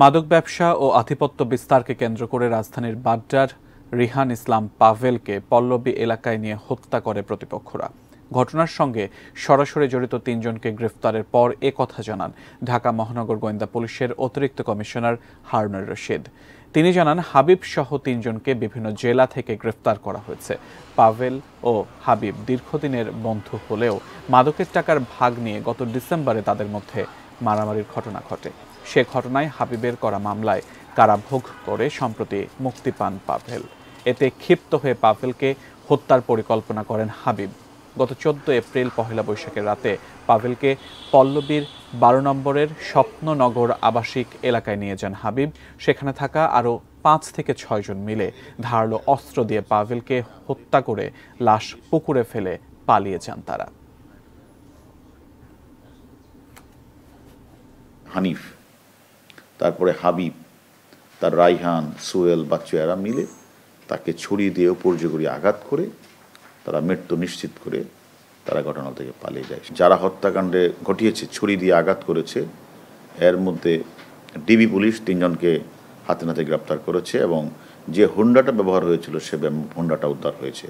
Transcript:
মাদক ব্যবসা ও আধিপত্য বিস্তারকে কেন্দ্র করে রাজধানীর বাড্ডার রিহান ইসলাম পাভেলকে পল্লবী এলাকায় নিয়ে হত্যা করে প্রতিপক্ষরা। ঘটনার সঙ্গে সরাসরি জড়িত তিনজনকে গ্রেফতারের পর কথা জানান ঢাকা মহানগর গোয়েন্দা পুলিশের অতিরিক্ত কমিশনার হারুনুর রশিদ। তিনি জানান, হাবিব সহ তিনজনকে বিভিন্ন জেলা থেকে গ্রেফতার করা হয়েছে। পাভেল ও হাবিব দীর্ঘদিনের বন্ধু হলেও মাদকের টাকার ভাগ নিয়ে গত ডিসেম্বরে তাদের মধ্যে মারামারির ঘটনা ঘটে। সে ঘটনায় হাবিবের করা মামলায় কারাভোগ করে সম্প্রতি মুক্তি পান পাভেল। এতে ক্ষিপ্ত হয়ে পাভেলকে হত্যার পরিকল্পনা করেন হাবিব। গত 14 এপ্রিল পহেলা বৈশাখের রাতে পাভেলকে পল্লবীর 12 নম্বরের স্বপ্ননগর আবাসিক এলাকায় নিয়ে যান হাবিব। সেখানে থাকা আরও 5 থেকে 6 জন মিলে ধারালো অস্ত্র দিয়ে পাভেলকে হত্যা করে লাশ পুকুরে ফেলে পালিয়ে যান তারা। হানিফ, তারপরে হাবিব, তার রাইহান, সোহেল, বাচ্চু এরা মিলে তাকে ছুরি দিয়ে উপর্যুপরি আঘাত করে তারা মৃত্যু নিশ্চিত করে তারা ঘটনা থেকে পালিয়ে যায়। যারা হত্যাকাণ্ডে ঘটিয়েছে, ছুরি দিয়ে আঘাত করেছে, এর মধ্যে ডিবি পুলিশ 3 জনকে হাতে নাতে গ্রেপ্তার করেছে এবং যে হুন্ডাটা ব্যবহার হয়েছিল সে হুন্ডাটা উদ্ধার হয়েছে।